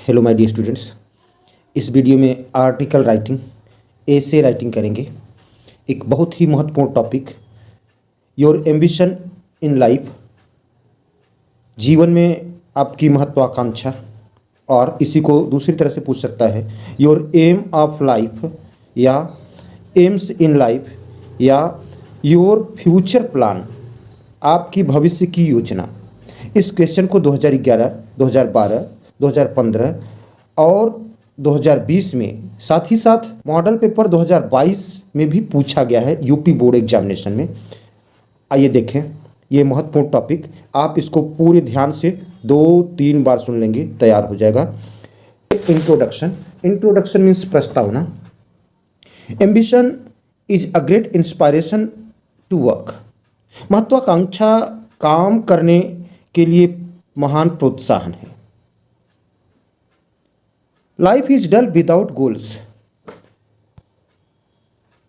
Hello my dear students. इस video में article writing, essay writing करेंगे। एक बहुत ही महत्वपूर्ण topic, your ambition in life. जीवन में आपकी महत्वाकांक्षा, और इसी को दूसरी तरह से पूछ सकता है योर एम ऑफ लाइफ, या एम्स इन लाइफ, या योर फ्यूचर प्लान, आपकी भविष्य की योजना। इस क्वेश्चन को 2011, 2012, 2015 और 2020 में, साथ ही साथ मॉडल पेपर 2022 में भी पूछा गया है यूपी बोर्ड एग्जामिनेशन में। आइए देखें, ये महत्वपूर्ण टॉपिक, आप इसको पूरे ध्यान से 2-3 बार सुन लेंगे, तैयार हो जाएगा। इंट्रोडक्शन मीन्स प्रस्तावना। Ambition is a great inspiration to work. महत्वाकांक्षा काम करने के लिए महान प्रोत्साहन है। Life is dull without goals.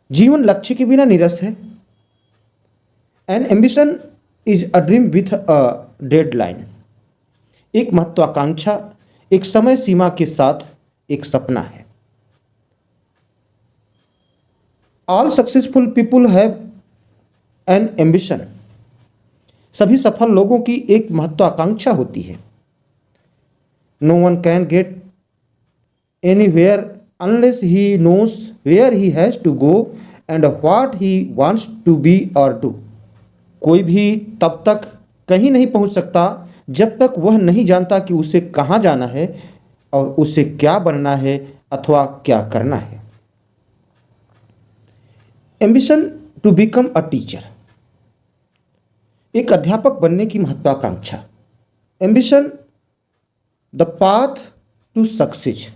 जीवन लक्ष्य के बिना नीरस है। An ambition is a dream with a deadline. एक महत्वाकांक्षा एक समय सीमा के साथ एक सपना है। All successful people have an ambition. सभी सफल लोगों की एक महत्वाकांक्षा होती है। No one can get anywhere unless he knows where he has to go and what he wants to be or do. कोई भी तब तक कहीं नहीं पहुंच सकता जब तक वह नहीं जानता कि उसे कहाँ जाना है और उसे क्या बनना है अथवा क्या करना है। Ambition to become a teacher. एक अध्यापक बनने की महत्वाकांक्षा। Ambition the path to success.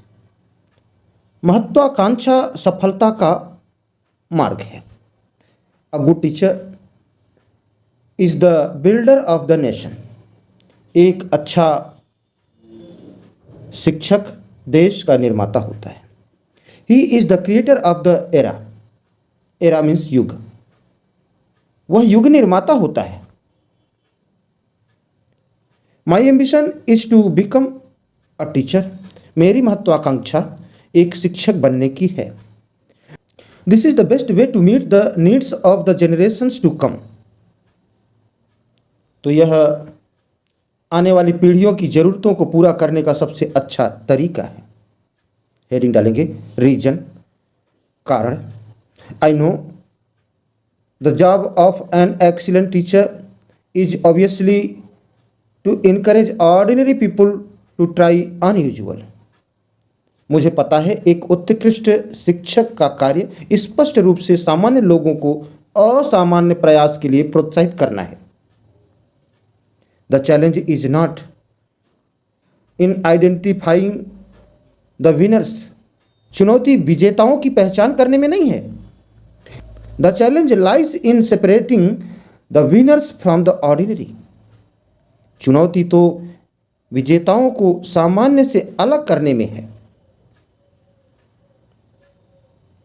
महत्वाकांक्षा सफलता का मार्ग है। A good teacher is the builder of the nation. एक अच्छा शिक्षक देश का निर्माता होता है। He is the creator of the era. Era means युग। वह युग निर्माता होता है। My ambition is to become a teacher. मेरी महत्वाकांक्षा एक शिक्षक बनने की है। This is the best way to meet the needs of the generations to come. तो यह आने वाली पीढ़ियों की ज़रूरतों को पूरा करने का सबसे अच्छा तरीका है। हेडिंग डालेंगे रीजन, कारण। I know the job of an excellent teacher is obviously to encourage ordinary people to try unusual. मुझे पता है एक उत्कृष्ट शिक्षक का कार्य स्पष्ट रूप से सामान्य लोगों को असामान्य प्रयास के लिए प्रोत्साहित करना है। The challenge is not in identifying the winners. चुनौती विजेताओं की पहचान करने में नहीं है। The challenge lies in separating the winners from the ordinary. चुनौती तो विजेताओं को सामान्य से अलग करने में है।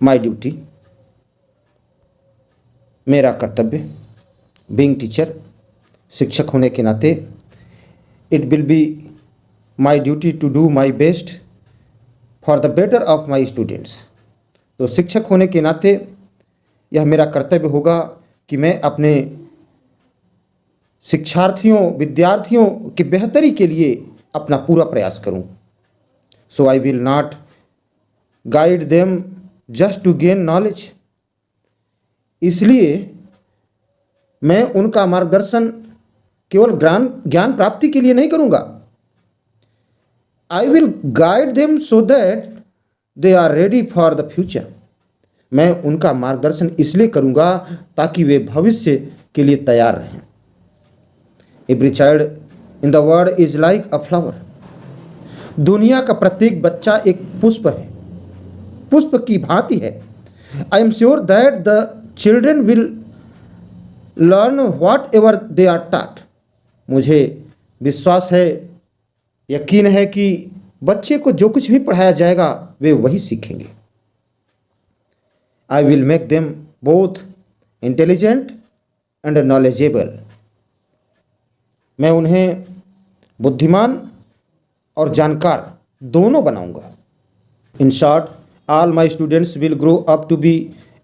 माई ड्यूटी, मेरा कर्तव्य। बीइंग टीचर, शिक्षक होने के नाते। It will be my duty to do my best for the better of my students. तो शिक्षक होने के नाते यह मेरा कर्तव्य होगा कि मैं अपने शिक्षार्थियों, विद्यार्थियों की बेहतरी के लिए अपना पूरा प्रयास करूं। So I will not guide them just to gain knowledge. इसलिए मैं उनका मार्गदर्शन केवल ज्ञान प्राप्ति के लिए नहीं करूंगा। I will guide them so that they are ready for the future. मैं उनका मार्गदर्शन इसलिए करूंगा ताकि वे भविष्य के लिए तैयार रहें। Every child in the world is like a flower. दुनिया का प्रत्येक बच्चा एक पुष्प है, पुष्प की भांति है। I am sure that the children will learn whatever they are taught. मुझे विश्वास है, यकीन है कि बच्चे को जो कुछ भी पढ़ाया जाएगा वे वही सीखेंगे। I will make them both intelligent and knowledgeable. मैं उन्हें बुद्धिमान और जानकार दोनों बनाऊंगा। In short, all my students will grow up to be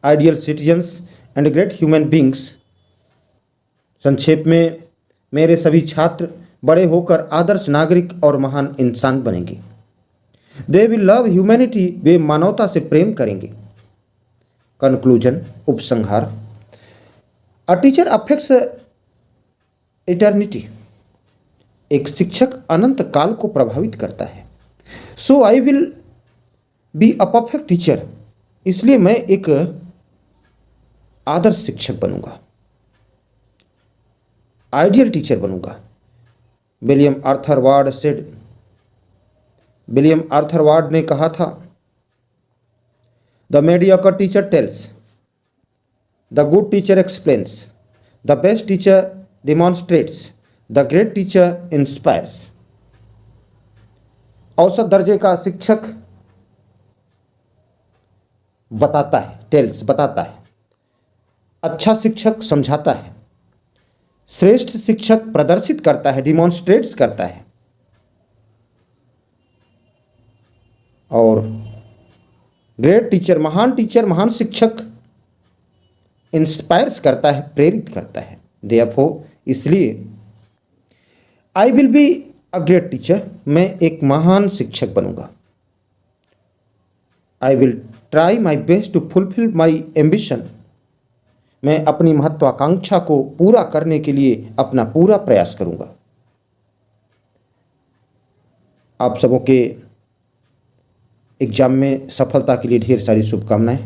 ideal citizens and great human beings. संक्षेप में, मेरे सभी छात्र बड़े होकर आदर्श नागरिक और महान इंसान बनेंगे। दे विल लव ह्यूमैनिटी, वे मानवता से प्रेम करेंगे। कंक्लूजन, उपसंहार। अ टीचर अफेक्ट्स इटर्निटी, एक शिक्षक अनंत काल को प्रभावित करता है। So I will be a perfect teacher, इसलिए मैं एक आदर्श शिक्षक बनूंगा, आइडियल टीचर बनूंगा। William Arthur Ward said, William Arthur Ward ने कहा था, the mediocre teacher tells, the good teacher explains, the best teacher demonstrates, the great teacher inspires. औसत दर्जे का शिक्षक बताता है, टेल्स बताता है। अच्छा शिक्षक समझाता है। श्रेष्ठ शिक्षक प्रदर्शित करता है, डिमॉन्स्ट्रेट्स करता है। और ग्रेट टीचर, महान शिक्षक इंस्पायर्स करता है, प्रेरित करता है। देयरफॉर, इसलिए I will be a great teacher, मैं एक महान शिक्षक बनूंगा। I will try my best to fulfil my ambition, मैं अपनी महत्वाकांक्षा को पूरा करने के लिए अपना पूरा प्रयास करूंगा। आप सबों के एग्जाम में सफलता के लिए ढेर सारी शुभकामनाएं।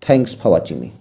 Thanks for watching me.